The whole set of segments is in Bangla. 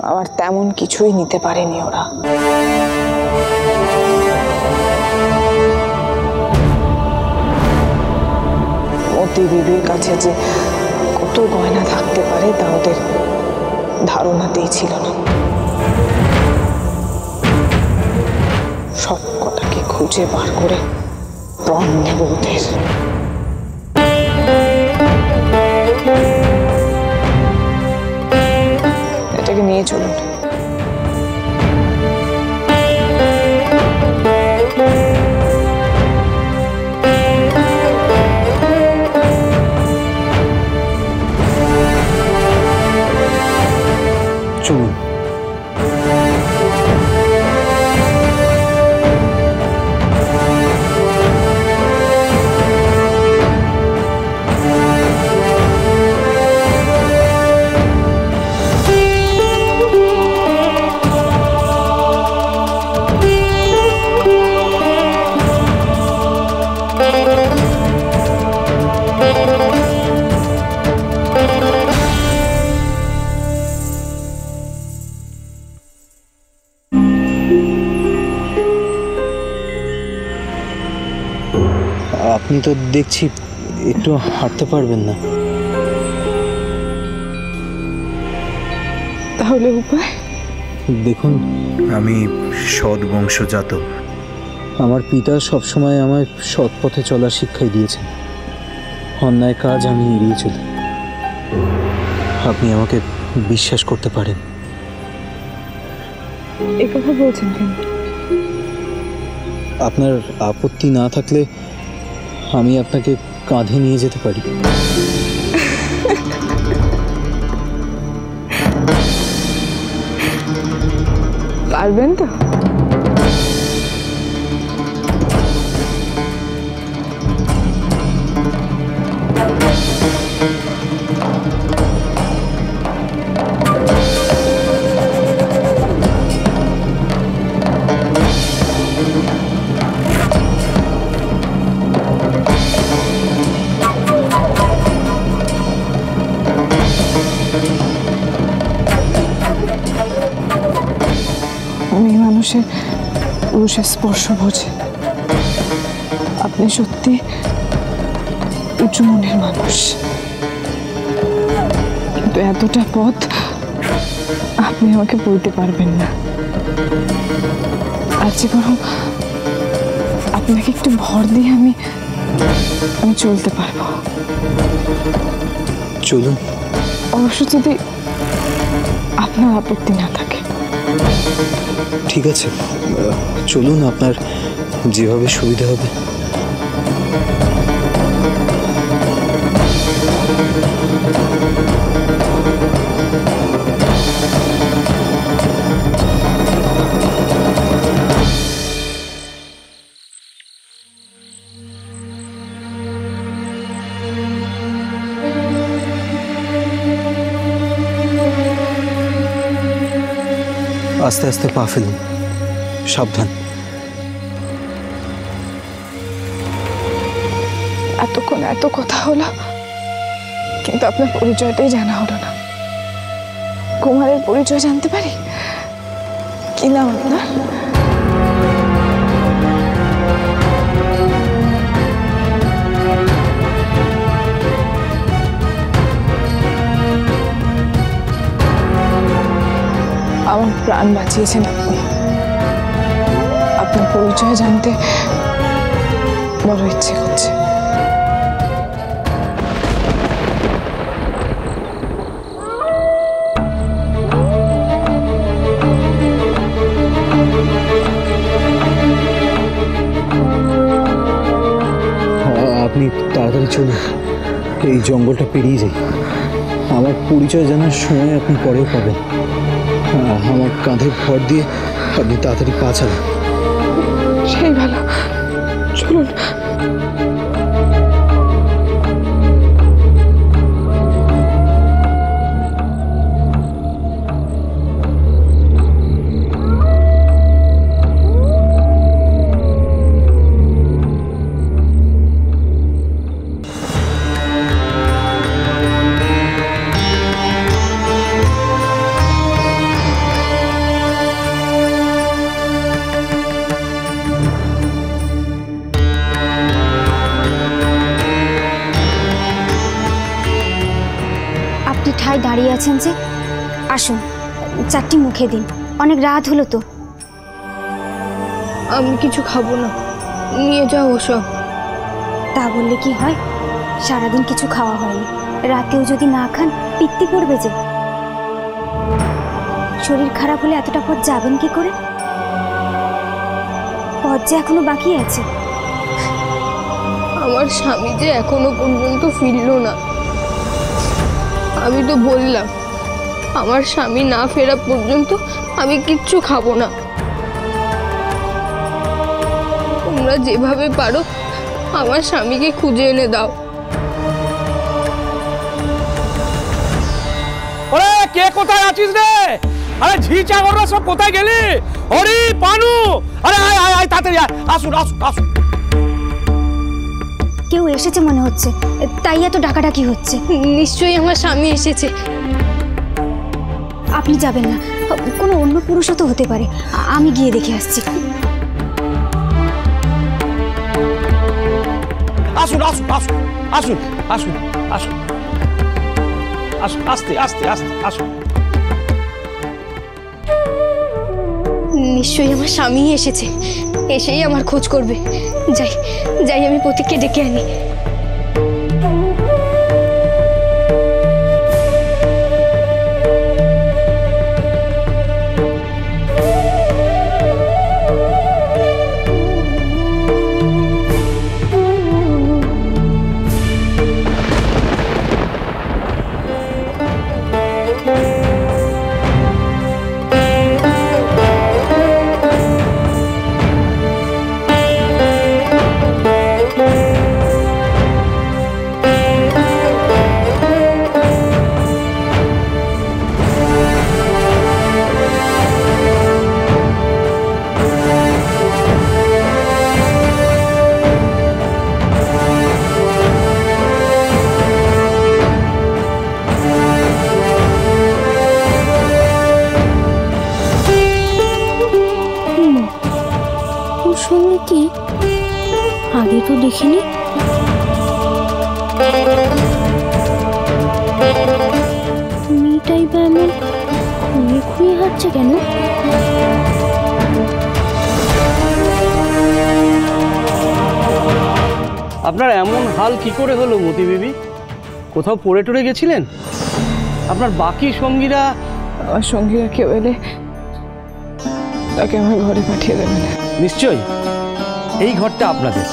আমার তেমন কিছুই নিতে পারেনি ওরা। মতি দিদির কাছে যে কত গয়না থাকতে পারে তা ওদের ধারণাতেই ছিল না। সব কটাকে খুঁজে বার করে প্রণ নেব ওদের। এটাকে নিয়ে চলুন। চলুন। আপনি তো দেখছি একটু হাঁটতে পারবেন না। তাহলে উপায়? দেখুন, আমি সৎ বংশজাত। আমার পিতা সবসময় আমায় সৎ পথে চলার শিক্ষাই দিয়েছেন। অন্যায় কাজ আমি এড়িয়ে চলি। আপনি আমাকে বিশ্বাস করতে পারেন। এই কথা বলছেন কেন? আপনার আপত্তি না থাকলে আমি আপনাকে কাঁধে নিয়ে যেতে পারি। পারবেন তো? মেয়ে মানুষের পুরুষের স্পর্শ বোঝে। আপনি সত্যি উঁচু মনের মানুষ, কিন্তু এতটা পথ আপনি আমাকে বলতে পারবেন না। আর যে বরং আপনাকে একটু ভর দিয়ে আমি চলতে পারবো। চলুন। অবশ্য যদি আপনার আপত্তি না থাকে। ঠিক আছে, চলুন, আপনার যেভাবে সুবিধা হবে। আস্তে আস্তে পা ফেলুন, সাবধান। এতক্ষণ এত কথা হলো, কিন্তু আপনার পরিচয়টাই জানা হলো না। কুমারের পরিচয় জানতে পারি? কি নাম আপনার? আমার প্রাণ বাঁচিয়েছেন আপনি। আপনার পরিচয় জানতে বড় ইচ্ছে করছে। আপনি তাড়াতাড়ি চলুন, এই জঙ্গলটা পেরিয়ে যাই। আমার পরিচয় জানার সময় আপনি পরেও পাবেন। আমার কাঁধে ভর দিয়ে আপনি তাড়াতাড়ি পা চালান। সেই ভালো, চলুন। দাঁড়িয়ে আছেন যে? আসুন, চারটি মুখে দিন, অনেক রাত হলো তো। আমি কিছু খাবো না, নিয়ে যাও ওসব। তা বললে কি হয়? সারাদিন কিছু খাওয়া হয়নি, রাতেও যদি না খান পিত্তি পড়বে যে। শরীর খারাপ হলে এতটা পথ যাবেন কি করে? পথ যে এখনো বাকি আছে। আমার স্বামী যে এখনো পর্যন্ত ফিরলো না। আমি তো বললাম আমার স্বামী না ফেরা পর্যন্ত আমি কিচ্ছু খাবো না। তোমরা যেভাবে পারো আমার স্বামীকে খুঁজে এনে দাও। ওরে কে কোথায় আছিস রে? আরে ঝিচা ওরা সব কোথায় গেলি? হরি পানু, আরে আয় আয় আয় তাড়াতাড়ি আয়, আসুন আসুন আসুন। কেউ এসেছে মনে হচ্ছে, তাই এত ডাকাডাকি হচ্ছে। নিশ্চয়ই আমার স্বামী এসেছে। আপনি যাবেন না, কোনো অন্য পুরুষও তো হতে পারে। আমি গিয়ে দেখে আসছি। আসুন আসুন আসুন আসুন আসুন আসুন আসুন, আস্তে আস্তে আস্তে আসুন। নিশ্চয়ই আমার স্বামী এসেছে, এসেই আমার খোঁজ করবে। যাই যাই, আমি প্রতীককে ডেকে আনি। কি আগে তো দেখিনি। মেয়েটাই বা এমন খুঁয়ে খুঁয়ে হাঁটছে কেন? আপনার এমন হাল কি করে হলো মতি বিবি? কোথাও পড়ে টরে গেছিলেন? আপনার বাকি সঙ্গীরা? আমার সঙ্গীরা কেউ এলে তাকে আমার ঘরে পাঠিয়ে দেবেন। নিশ্চয়ই, এই ঘরটা আপনাদের,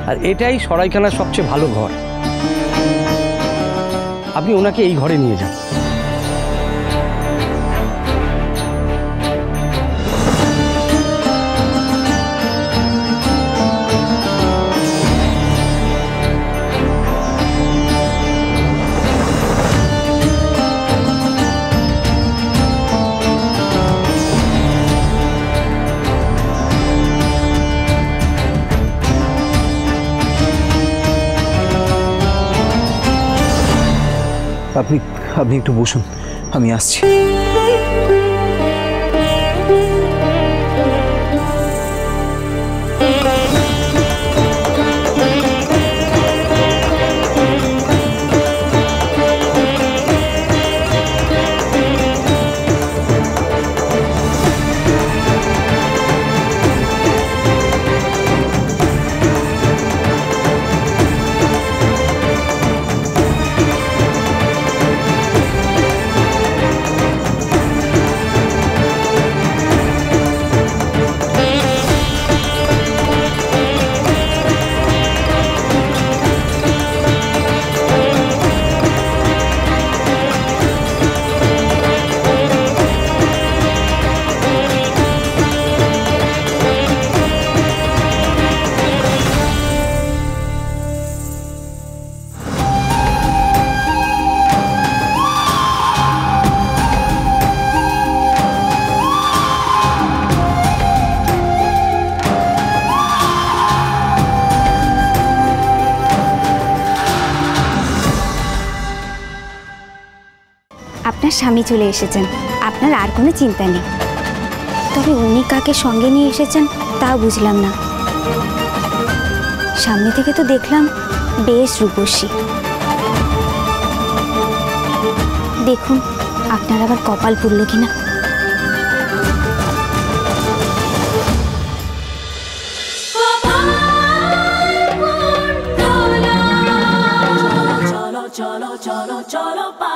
আর এটাই সরাইখানার সবচেয়ে ভালো ঘর। আপনি ওনাকে এই ঘরে নিয়ে যান। আপনি আপনি একটু বসুন, আমি আসছি। আপনার স্বামী চলে এসেছেন, আপনার আর কোনো চিন্তা নেই। তবে উনি কাকে সঙ্গে নিয়ে এসেছেন তাও বুঝলাম না। সামনে থেকে তো দেখলাম বেশ রূপসী, দেখুন আপনার আবার কপাল পুড়ল কিনা। cholo cholo cholo cholo pa